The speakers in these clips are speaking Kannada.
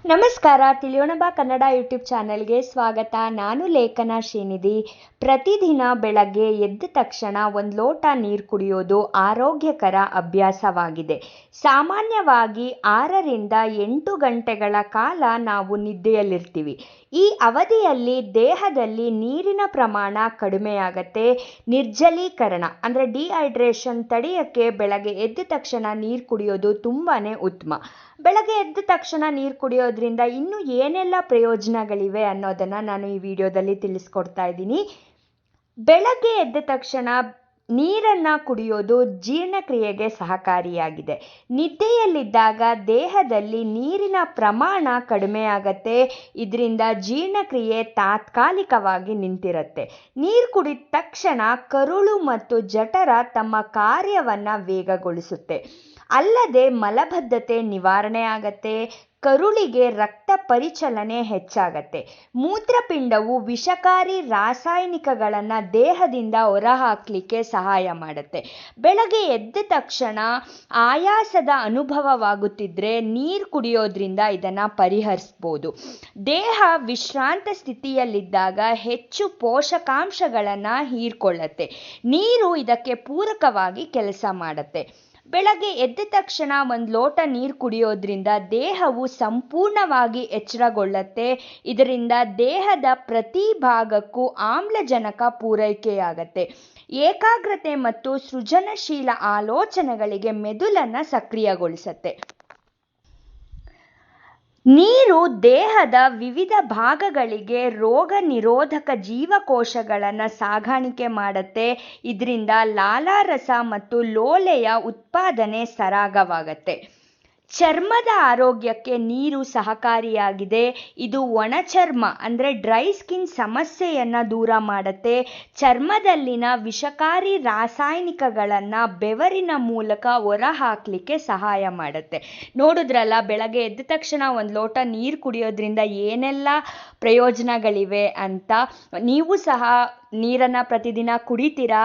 ನಮಸ್ಕಾರ. ತಿಳಿಯೋಣ ಬಾ ಕನ್ನಡ ಯೂಟ್ಯೂಬ್ ಚಾನೆಲ್ಗೆ ಸ್ವಾಗತ. ನಾನು ಲೇಖನ ಶ್ರೀನಿಧಿ. ಪ್ರತಿದಿನ ಬೆಳಗ್ಗೆ ಎದ್ದ ತಕ್ಷಣ ಒಂದು ಲೋಟ ನೀರು ಕುಡಿಯೋದು ಆರೋಗ್ಯಕರ ಅಭ್ಯಾಸವಾಗಿದೆ. ಸಾಮಾನ್ಯವಾಗಿ 6ರಿಂದ 8 ಗಂಟೆಗಳ ಕಾಲ ನಾವು ನಿದ್ದೆಯಲ್ಲಿರ್ತೀವಿ. ಈ ಅವಧಿಯಲ್ಲಿ ದೇಹದಲ್ಲಿ ನೀರಿನ ಪ್ರಮಾಣ ಕಡಿಮೆಯಾಗತ್ತೆ. ನಿರ್ಜಲೀಕರಣ ಅಂದರೆ ಡಿಹೈಡ್ರೇಷನ್ ತಡೆಯೋಕ್ಕೆ ಬೆಳಗ್ಗೆ ಎದ್ದ ತಕ್ಷಣ ನೀರು ಕುಡಿಯೋದು ತುಂಬಾ ಉತ್ತಮ. ಬೆಳಗ್ಗೆ ಎದ್ದ ತಕ್ಷಣ ನೀರು ಕುಡಿಯೋದ್ರಿಂದ ಇನ್ನೂ ಏನೆಲ್ಲ ಪ್ರಯೋಜನಗಳಿವೆ ಅನ್ನೋದನ್ನು ನಾನು ಈ ವಿಡಿಯೋದಲ್ಲಿ ತಿಳಿಸ್ಕೊಡ್ತಾ ಇದ್ದೀನಿ. ಬೆಳಗ್ಗೆ ಎದ್ದ ತಕ್ಷಣ ನೀರನ್ನು ಕುಡಿಯೋದು ಜೀರ್ಣಕ್ರಿಯೆಗೆ ಸಹಕಾರಿಯಾಗಿದೆ. ನಿದ್ದೆಯಲ್ಲಿದ್ದಾಗ ದೇಹದಲ್ಲಿ ನೀರಿನ ಪ್ರಮಾಣ ಕಡಿಮೆಯಾಗತ್ತೆ. ಇದರಿಂದ ಜೀರ್ಣಕ್ರಿಯೆ ತಾತ್ಕಾಲಿಕವಾಗಿ ನಿಂತಿರುತ್ತೆ. ನೀರು ಕುಡಿದ ತಕ್ಷಣ ಕರುಳು ಮತ್ತು ಜಠರ ತಮ್ಮ ಕಾರ್ಯವನ್ನು ವೇಗಗೊಳಿಸುತ್ತೆ. ಅಲ್ಲದೆ ಮಲಬದ್ಧತೆ ನಿವಾರಣೆ ಆಗತ್ತೆ. ಕರುಳಿಗೆ ರಕ್ತ ಪರಿಚಲನೆ ಹೆಚ್ಚಾಗತ್ತೆ. ಮೂತ್ರಪಿಂಡವು ವಿಷಕಾರಿ ರಾಸಾಯನಿಕಗಳನ್ನು ದೇಹದಿಂದ ಹೊರಹಾಕಲಿಕ್ಕೆ ಸಹಾಯ ಮಾಡುತ್ತೆ. ಬೆಳಗ್ಗೆ ಎದ್ದ ತಕ್ಷಣ ಆಯಾಸದ ಅನುಭವವಾಗುತ್ತಿದ್ದರೆ ನೀರು ಕುಡಿಯೋದ್ರಿಂದ ಇದನ್ನು ಪರಿಹರಿಸ್ಬೋದು. ದೇಹ ವಿಶ್ರಾಂತ ಸ್ಥಿತಿಯಲ್ಲಿದ್ದಾಗ ಹೆಚ್ಚು ಪೋಷಕಾಂಶಗಳನ್ನು ಹೀರ್ಕೊಳ್ಳುತ್ತೆ. ನೀರು ಇದಕ್ಕೆ ಪೂರಕವಾಗಿ ಕೆಲಸ ಮಾಡುತ್ತೆ. ಬೆಳಗ್ಗೆ ಎದ್ದ ತಕ್ಷಣ ಒಂದು ಲೋಟ ನೀರು ಕುಡಿಯೋದ್ರಿಂದ ದೇಹವು ಸಂಪೂರ್ಣವಾಗಿ ಎಚ್ಚರಗೊಳ್ಳುತ್ತೆ. ಇದರಿಂದ ದೇಹದ ಪ್ರತಿ ಭಾಗಕ್ಕೂ ಆಮ್ಲಜನಕ ಪೂರೈಕೆಯಾಗತ್ತೆ. ಏಕಾಗ್ರತೆ ಮತ್ತು ಸೃಜನಶೀಲ ಆಲೋಚನೆಗಳಿಗೆ ಮೆದುಳನ್ನು ಸಕ್ರಿಯಗೊಳಿಸುತ್ತೆ. ನೀರು ದೇಹದ ವಿವಿಧ ಭಾಗಗಳಿಗೆ ರೋಗ ನಿರೋಧಕ ಜೀವಕೋಶಗಳನ್ನು ಸಾಗಾಣಿಕೆ ಮಾಡುತ್ತೆ. ಇದರಿಂದ ಲಾಲಾರಸ ಮತ್ತು ಲೋಳೆಯ ಉತ್ಪಾದನೆ ಸರಾಗವಾಗತ್ತೆ. ಚರ್ಮದ ಆರೋಗ್ಯಕ್ಕೆ ನೀರು ಸಹಕಾರಿಯಾಗಿದೆ. ಇದು ಒಣಚರ್ಮ ಅಂದರೆ ಡ್ರೈ ಸ್ಕಿನ್ ಸಮಸ್ಯೆಯನ್ನು ದೂರ ಮಾಡುತ್ತೆ. ಚರ್ಮದಲ್ಲಿನ ವಿಷಕಾರಿ ರಾಸಾಯನಿಕಗಳನ್ನು ಬೆವರಿನ ಮೂಲಕ ಹೊರಹಾಕಲಿಕ್ಕೆ ಸಹಾಯ ಮಾಡುತ್ತೆ. ನೋಡಿದ್ರಲ್ಲ, ಬೆಳಗ್ಗೆ ಎದ್ದ ತಕ್ಷಣ ಒಂದು ಲೋಟ ನೀರು ಕುಡಿಯೋದ್ರಿಂದ ಏನೆಲ್ಲ ಪ್ರಯೋಜನಗಳಿವೆ ಅಂತ. ನೀವು ಸಹ ನೀರನ್ನು ಪ್ರತಿದಿನ ಕುಡಿತೀರಾ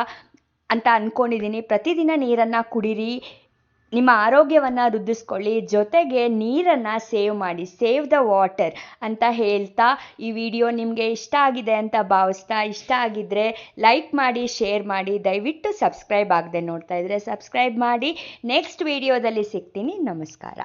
ಅಂತ ಅಂದ್ಕೊಂಡಿದ್ದೀನಿ. ಪ್ರತಿದಿನ ನೀರನ್ನು ಕುಡೀರಿ, ನಿಮ್ಮ ಆರೋಗ್ಯವನ್ನು ವೃದ್ಧಿಸ್ಕೊಳ್ಳಿ. ಜೊತೆಗೆ ನೀರನ್ನು ಸೇವ್ ಮಾಡಿ, ಸೇವ್ ದ ವಾಟರ್ ಅಂತ ಹೇಳ್ತಾ ಈ ವಿಡಿಯೋ ನಿಮಗೆ ಇಷ್ಟ ಆಗಿದೆ ಅಂತ ಭಾವಿಸ್ತಾ, ಇಷ್ಟ ಆಗಿದ್ದರೆ ಲೈಕ್ ಮಾಡಿ, ಶೇರ್ ಮಾಡಿ. ದಯವಿಟ್ಟು ಸಬ್ಸ್ಕ್ರೈಬ್ ಆಗದೆ ನೋಡ್ತಾ ಇದ್ದರೆ ಸಬ್ಸ್ಕ್ರೈಬ್ ಮಾಡಿ. ನೆಕ್ಸ್ಟ್ ವಿಡಿಯೋದಲ್ಲಿ ಸಿಗ್ತೀನಿ. ನಮಸ್ಕಾರ.